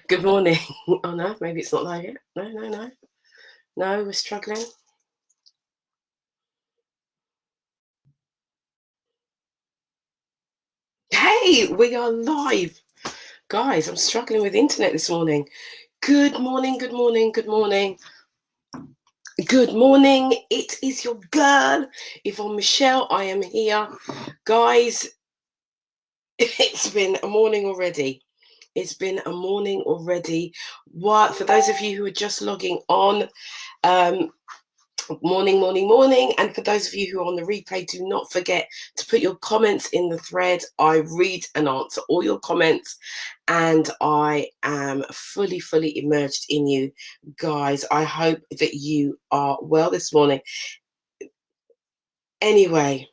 Good morning. Oh no, maybe it's not live yet. No, no, no. No, we're struggling. Hey, we are live. Guys, I'm struggling with internet this morning. Good morning, good morning, good morning. Good morning. It is your girl, Yvonne Michelle. I am here. Guys, it's been a morning already. It's been a morning already. What for those of you who are just logging on, um, morning, morning, morning. And for those of you who are on the replay, do not forget to put your comments in the thread. I read and answer all your comments, and I am fully, fully immersed in you guys. I hope that you are well this morning. Anyway,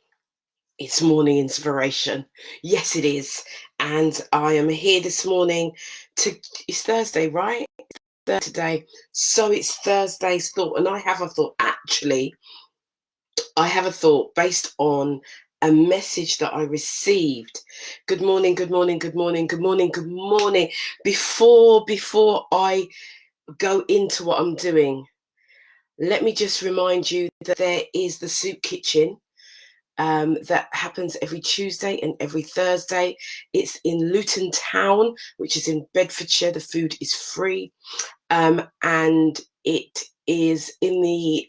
it's morning inspiration. Yes, it is. And I am here this morning it's Thursday, right? Today. So it's Thursday's thought. And I have a thought. Actually, I have a thought based on a message that I received. Good morning, good morning, good morning, good morning, good morning. Before I go into what I'm doing, let me just remind you that there is the soup kitchen that happens every Tuesday and every Thursday. It's in Luton Town, which is in Bedfordshire. The food is free, and it is in the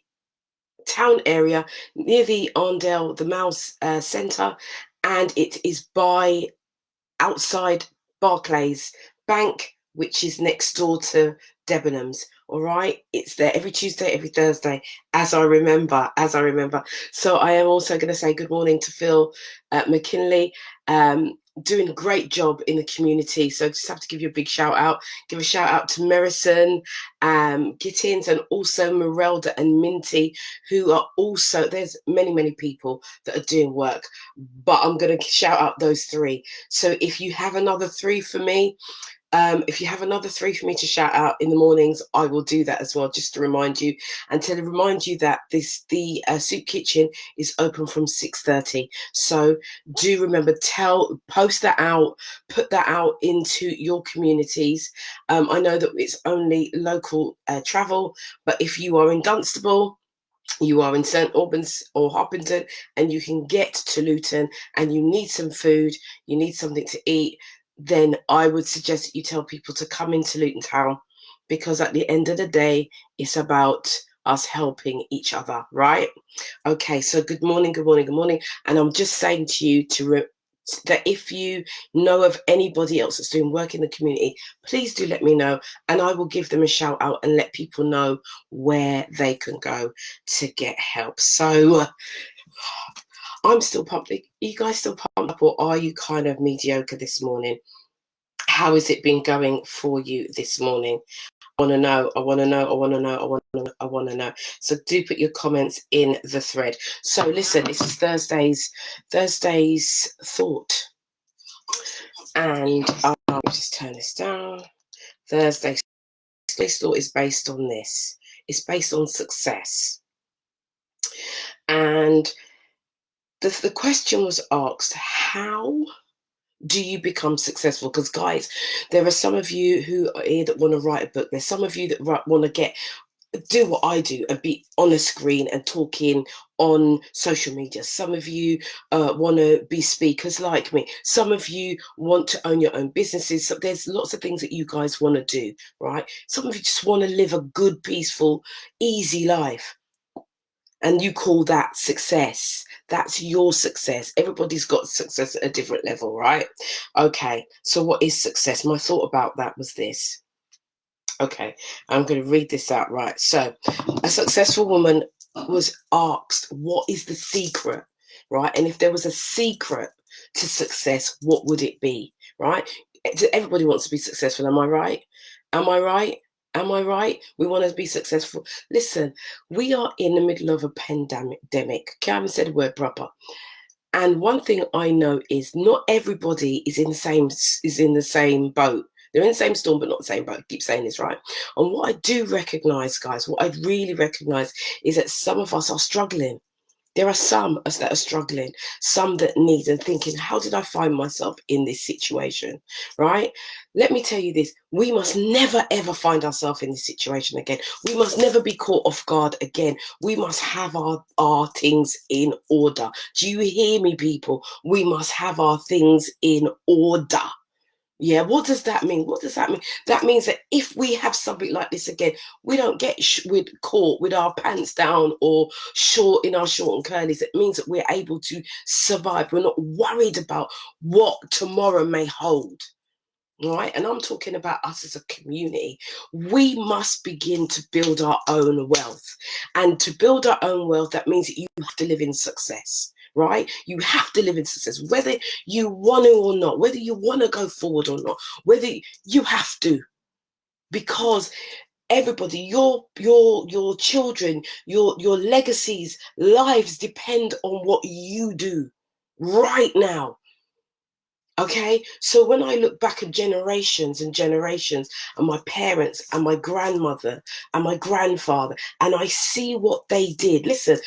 town area near the Arndale, the Mouse Centre, and it is by outside Barclays Bank, which is next door to Debenhams. All right, it's there every Tuesday, every Thursday, as I remember. So I am also going to say good morning to Phil McKinley. Doing a great job in the community. So just have to give you a big shout out. Give a shout out to Merison, Gittins, and also Merelda and Minty, who are also, there's many, many people that are doing work, but I'm going to shout out those three. So if you have another three for me, to shout out in the mornings, I will do that as well, just to remind you, and to remind you that the soup kitchen is open from 6:30. So do remember, post that out, put that out into your communities. I know that it's only local travel, but if you are in Dunstable, you are in St Albans or Harpenden, and you can get to Luton, and you need some food, you need something to eat, then I would suggest that you tell people to come into Luton Town, because at the end of the day, it's about us helping each other, right? Okay, so good morning, good morning, good morning. And I'm just saying to you that if you know of anybody else that's doing work in the community, please do let me know, and I will give them a shout out and let people know where they can go to get help. So I'm still pumped. Are you guys still pumped up, or are you kind of mediocre this morning? How has it been going for you this morning? I want to know. I want to know. So do put your comments in the thread. So listen, this is Thursday's thought, and I'll just turn this down. Thursday's thought is based on this. It's based on success, and the question was asked: how do you become successful? Because guys, there are some of you who are here that want to write a book. There's some of you that want to do what I do and be on a screen and talking on social media. Some of you want to be speakers like me. Some of you want to own your own businesses. So there's lots of things that you guys want to do, right? Some of you just want to live a good, peaceful, easy life. And you call that success. That's your success. Everybody's got success at a different level, right? Okay, so what is success? My thought about that was this. Okay, I'm going to read this out, right? So a successful woman was asked, what is the secret, right? And if there was a secret to success, what would it be, right? Everybody wants to be successful, am I right? Am I right? Am I right? We want to be successful. Listen, we are in the middle of a pandemic. Okay, I haven't said a word proper. And one thing I know is not everybody is in the same boat. They're in the same storm, but not the same boat. I keep saying this, right? And what I do recognize, guys, what I really recognize is that some of us are struggling. There are some us that are struggling, some that need and thinking, how did I find myself in this situation? Right? Let me tell you this. We must never ever find ourselves in this situation again. We must never be caught off guard again. We must have our things in order. Do you hear me, people? We must have our things in order. Yeah, what does that mean? What does that mean? That means that if we have something like this again, we don't get with caught with our pants down or short in our short and curlies. It means that we're able to survive. We're not worried about what tomorrow may hold. Right, and I'm talking about us as a community. We must begin to build our own wealth, and to build our own wealth, that means that you have to live in success. Right, you have to live in success, whether you want to or not, whether you want to go forward or not, whether you have to, because everybody, your children, your legacies, lives depend on what you do right now. Okay, so when I look back at generations and generations, and my parents and my grandmother and my grandfather, and I see what they did. Listen,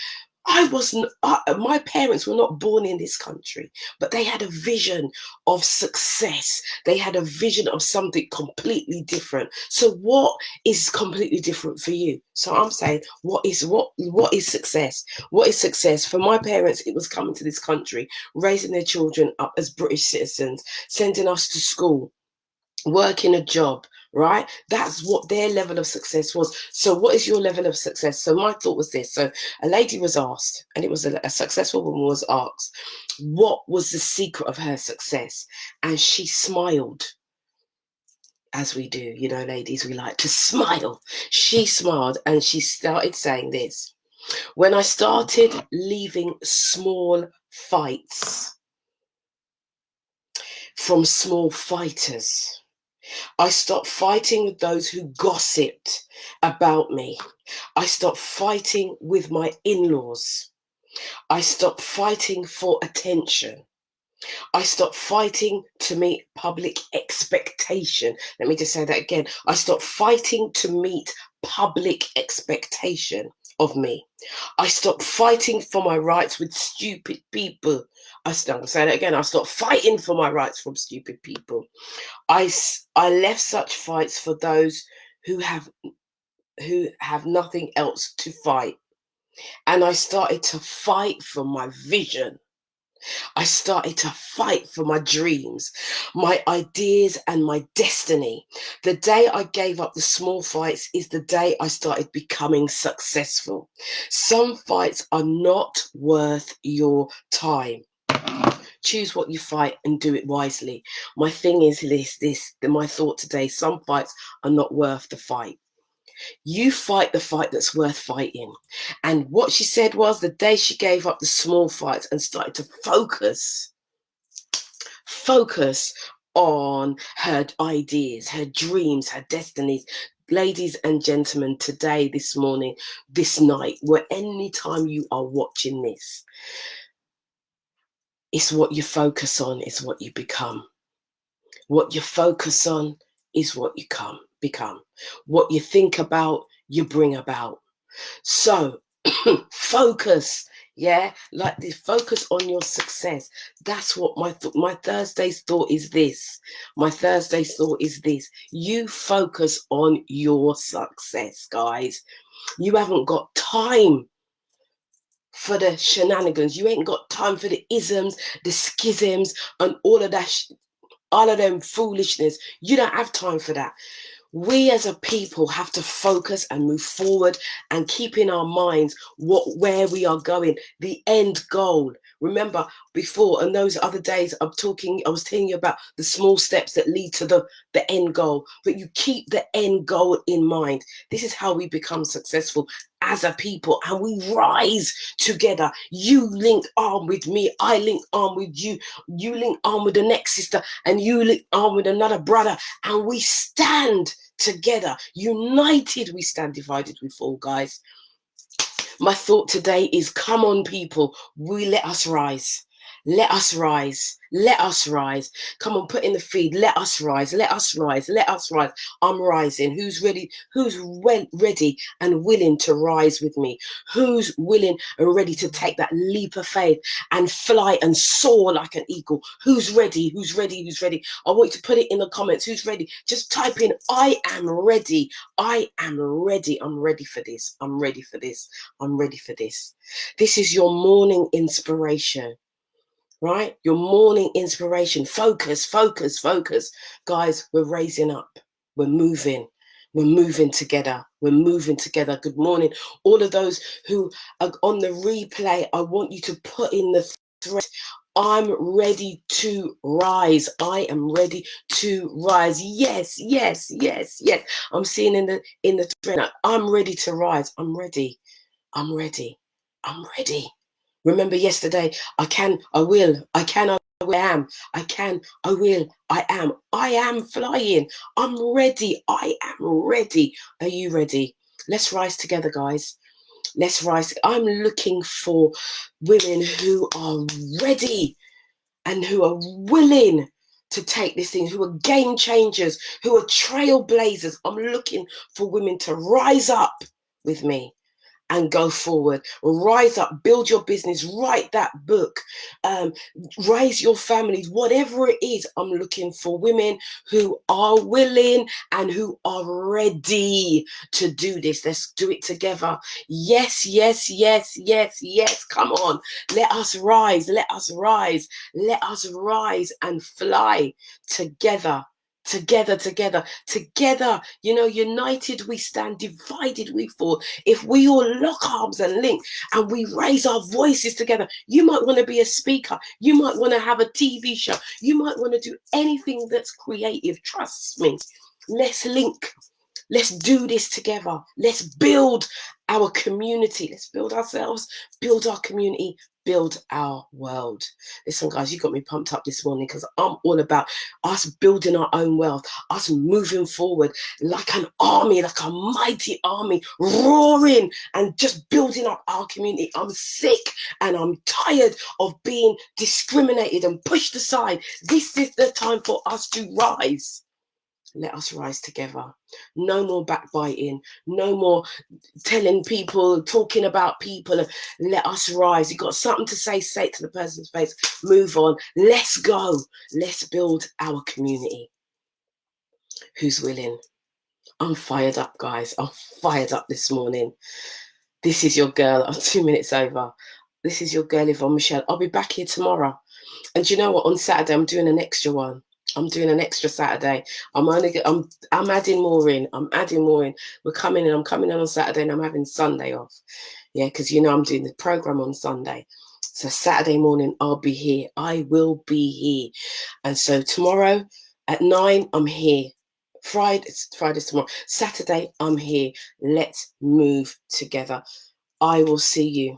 I wasn't, my parents were not born in this country, but they had a vision of success. They had a vision of something completely different. So what is completely different for you? So I'm saying, what is success? What is success? For my parents, it was coming to this country, raising their children up as British citizens, sending us to school, working a job, right? That's what their level of success was. So what is your level of success? So my thought was this. So a lady was asked, and it was a successful woman was asked, what was the secret of her success? And she smiled. As we do, you know, ladies, we like to smile. She smiled and she started saying this: when I started leaving small fights from small fighters, I stopped fighting with those who gossiped about me. I stopped fighting with my in-laws. I stopped fighting for attention. I stopped fighting to meet public expectation. Let me just say that again. I stopped fighting to meet public expectation of me. I stopped fighting for my rights with stupid people. I'm going to say that again. I stopped fighting for my rights from stupid people. I left such fights for those who have nothing else to fight. And I started to fight for my vision. I started to fight for my dreams, my ideas, and my destiny. The day I gave up the small fights is the day I started becoming successful. Some fights are not worth your time. Choose what you fight and do it wisely. My thing is my thought today: some fights are not worth the fight. You fight the fight that's worth fighting. And what she said was, the day she gave up the small fights and started to focus on her ideas, her dreams, her destinies. Ladies and gentlemen, today, this morning, this night, where any time you are watching this, it's what you focus on is what you become. What you focus on is what you become. What you think about, you bring about. So focus, yeah, like this, focus on your success. That's what my Thursday's thought is this. My Thursday's thought is this. You focus on your success, guys. You haven't got time for the shenanigans. You ain't got time for the isms, the schisms, and all of that all of them foolishness. You don't have time for that. We as a people have to focus and move forward and keep in our minds where we are going, the end goal. Remember before, and those other days I was telling you about the small steps that lead to the end goal, but you keep the end goal in mind. This is how we become successful as a people, and we rise together. You link arm with me, I link arm with you, you link arm with the next sister, and you link arm with another brother, and we stand together. United we stand, divided we fall, guys. My thought today is, come on people, let us rise. Let us rise. Let us rise. Come on, put in the feed. Let us rise. Let us rise. Let us rise. I'm rising. Who's ready? Who's ready and willing to rise with me? Who's willing and ready to take that leap of faith and fly and soar like an eagle? Who's ready? Who's ready? Who's ready? I want you to put it in the comments. Who's ready? Just type in, I am ready. I am ready. I'm ready for this. I'm ready for this. I'm ready for this. This is your morning inspiration. Right? Your morning inspiration. Focus, focus, focus. Guys, we're raising up. We're moving. We're moving together. We're moving together. Good morning. All of those who are on the replay, I want you to put in the thread. I'm ready to rise. I am ready to rise. Yes, yes, yes, yes. I'm seeing in the thread. I'm ready to rise. I'm ready. I'm ready. I'm ready. Remember yesterday, I can, I will, I can, I am, I can, I will, I am flying. I'm ready. I am ready. Are you ready? Let's rise together, guys. Let's rise. I'm looking for women who are ready and who are willing to take this thing, who are game changers, who are trailblazers. I'm looking for women to rise up with me and go forward. Rise up, build your business, write that book, raise your families, whatever it is. I'm looking for women who are willing and who are ready to do this. Let's do it together. Yes, yes, yes, yes, yes. Come on. Let us rise. Let us rise. Let us rise and fly together. Together, together, together, you know, united we stand, divided we fall. If we all lock arms and link and we raise our voices together, you might want to be a speaker, you might want to have a TV show, you might want to do anything that's creative. Trust me. Let's link. Let's do this together. Let's build our community. Let's build ourselves, build our community, build our world. Listen, guys, you got me pumped up this morning because I'm all about us building our own wealth, us moving forward like an army, like a mighty army, roaring and just building up our community. I'm sick and I'm tired of being discriminated and pushed aside. This is the time for us to rise. Let us rise together. No more backbiting. No more telling people, talking about people. Let us rise. You got something to say it to the person's face. Move on. Let's go. Let's build our community. Who's willing? I'm fired up, guys. I'm fired up this morning. This is your girl. I'm 2 minutes over. This is your girl, Yvonne Michelle. I'll be back here tomorrow. And you know what? On Saturday, I'm doing an extra one. I'm doing an extra Saturday. I'm adding more in. I'm adding more in. I'm coming in on Saturday and I'm having Sunday off. Yeah, because you know I'm doing the program on Sunday. So Saturday morning I'll be here. I will be here. And so tomorrow at 9, I'm here. Friday's tomorrow. Saturday, I'm here. Let's move together. I will see you.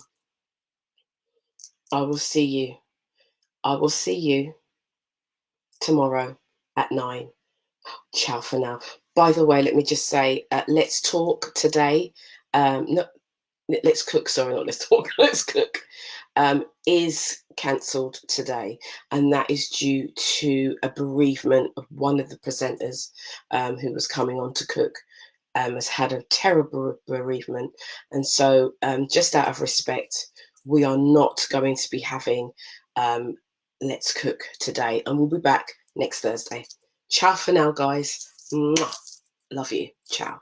I will see you. I will see you tomorrow at 9. Ciao for now. By the way, let me just say, let's talk today. No, let's cook. Sorry, not let's talk. Let's cook. Is cancelled today, and that is due to a bereavement of one of the presenters who was coming on to cook. Has had a terrible bereavement, and so just out of respect, we are not going to be having Let's Cook today, and we'll be back next Thursday. Ciao for now, guys. Mwah. Love you. Ciao.